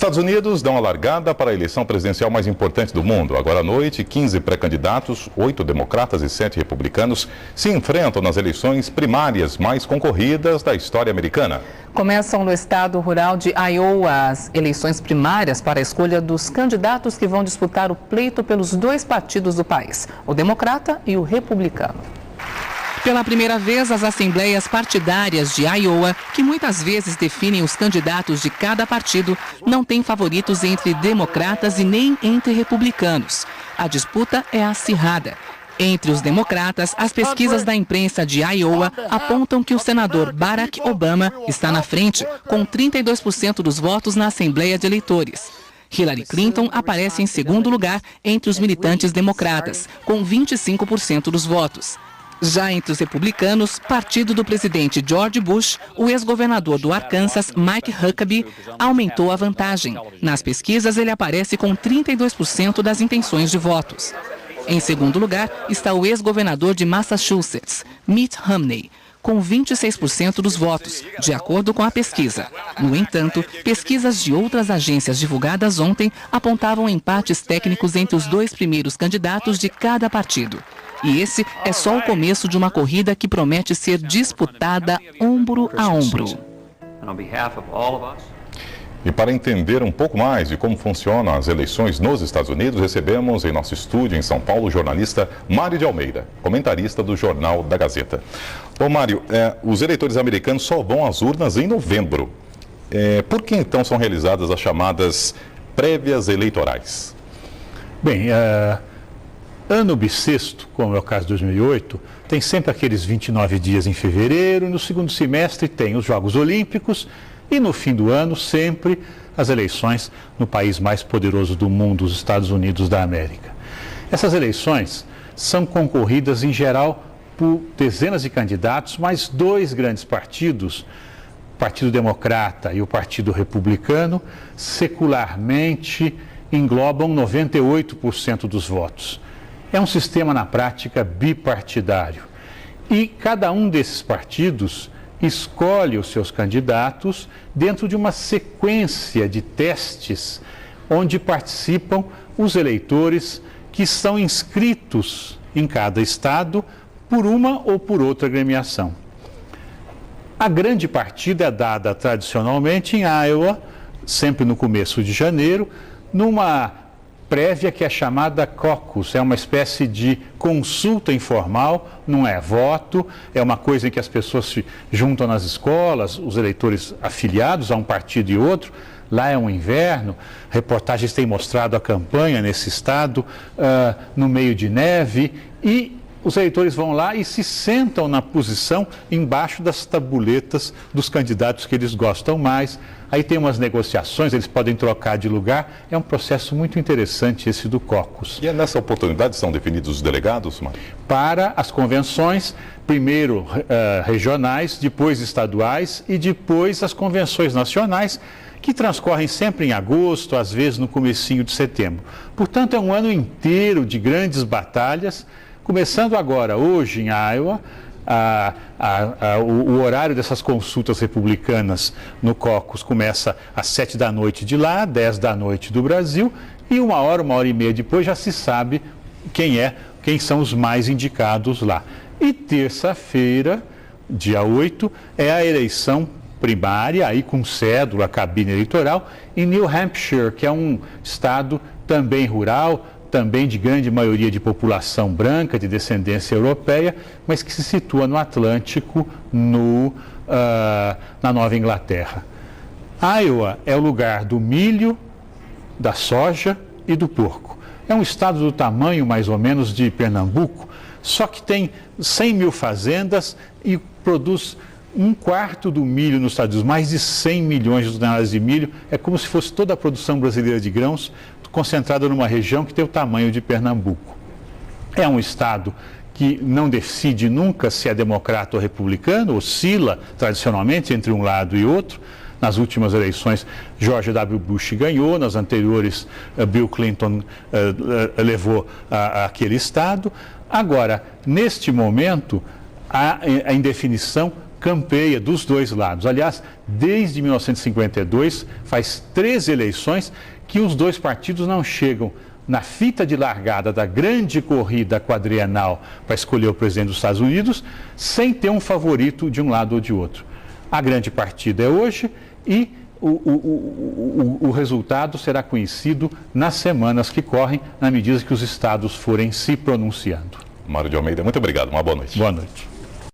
Estados Unidos dão a largada para a eleição presidencial mais importante do mundo. Agora à noite, 15 pré-candidatos, 8 democratas e 7 republicanos, se enfrentam nas eleições primárias mais concorridas da história americana. Começam no estado rural de Iowa as eleições primárias para a escolha dos candidatos que vão disputar o pleito pelos dois partidos do país, o democrata e o republicano. Pela primeira vez, as assembleias partidárias de Iowa, que muitas vezes definem os candidatos de cada partido, não têm favoritos entre democratas e nem entre republicanos. A disputa é acirrada. Entre os democratas, as pesquisas da imprensa de Iowa apontam que o senador Barack Obama está na frente, com 32% dos votos na Assembleia de Eleitores. Hillary Clinton aparece em segundo lugar entre os militantes democratas, com 25% dos votos. Já entre os republicanos, partido do presidente George Bush, o ex-governador do Arkansas, Mike Huckabee, aumentou a vantagem. Nas pesquisas, ele aparece com 32% das intenções de votos. Em segundo lugar, está o ex-governador de Massachusetts, Mitt Romney, com 26% dos votos, de acordo com a pesquisa. No entanto, pesquisas de outras agências divulgadas ontem apontavam empates técnicos entre os dois primeiros candidatos de cada partido. E esse é só o começo de uma corrida que promete ser disputada ombro a ombro. E para entender um pouco mais de como funcionam as eleições nos Estados Unidos, recebemos em nosso estúdio em São Paulo o jornalista Mário de Almeida, comentarista do Jornal da Gazeta. Ô Mário, os eleitores americanos só vão às urnas em novembro. Por que então são realizadas as chamadas prévias eleitorais? Bem, ano bissexto, como é o caso de 2008, tem sempre aqueles 29 dias em fevereiro, e no segundo semestre tem os Jogos Olímpicos e no fim do ano sempre as eleições no país mais poderoso do mundo, os Estados Unidos da América. Essas eleições são concorridas em geral por dezenas de candidatos, mas dois grandes partidos, o Partido Democrata e o Partido Republicano, secularmente englobam 98% dos votos. É um sistema, na prática, bipartidário. E cada um desses partidos escolhe os seus candidatos dentro de uma sequência de testes onde participam os eleitores que são inscritos em cada estado por uma ou por outra agremiação. A grande partida é dada tradicionalmente em Iowa, sempre no começo de janeiro, numa prévia que é chamada caucus, é uma espécie de consulta informal, não é voto, é uma coisa em que as pessoas se juntam nas escolas, os eleitores afiliados a um partido e outro. Lá é um inverno, reportagens têm mostrado a campanha nesse estado, no meio de neve, e os eleitores vão lá e se sentam na posição embaixo das tabuletas dos candidatos que eles gostam mais. Aí tem umas negociações, eles podem trocar de lugar. É um processo muito interessante esse do caucus. E nessa oportunidade são definidos os delegados, Mário? Para as convenções, primeiro regionais, depois estaduais e depois as convenções nacionais, que transcorrem sempre em agosto, às vezes no comecinho de setembro. Portanto, é um ano inteiro de grandes batalhas. Começando agora, hoje em Iowa, o horário dessas consultas republicanas no caucus começa às 7 da noite de lá, 10 da noite do Brasil, e uma hora e meia depois já se sabe quem são os mais indicados lá. E terça-feira, dia 8, é a eleição primária, aí com cédula, cabine eleitoral, em New Hampshire, que é um estado também rural, também de grande maioria de população branca, de descendência europeia, mas que se situa no Atlântico, na Nova Inglaterra. Iowa é o lugar do milho, da soja e do porco. É um estado do tamanho, mais ou menos, de Pernambuco, só que tem 100 mil fazendas e produz um quarto do milho nos Estados Unidos, mais de 100 milhões de toneladas de milho. É como se fosse toda a produção brasileira de grãos concentrada numa região que tem o tamanho de Pernambuco. É um estado que não decide nunca se é democrata ou republicano, oscila tradicionalmente entre um lado e outro. Nas últimas eleições, George W. Bush ganhou, nas anteriores, Bill Clinton levou aquele estado. Agora, neste momento, a indefinição campeia dos dois lados. Aliás, desde 1952, faz 13 eleições que os dois partidos não chegam na fita de largada da grande corrida quadrienal para escolher o presidente dos Estados Unidos, sem ter um favorito de um lado ou de outro. A grande partida é hoje e o resultado será conhecido nas semanas que correm, na medida que os estados forem se pronunciando. Mário de Almeida, muito obrigado. Uma boa noite. Boa noite.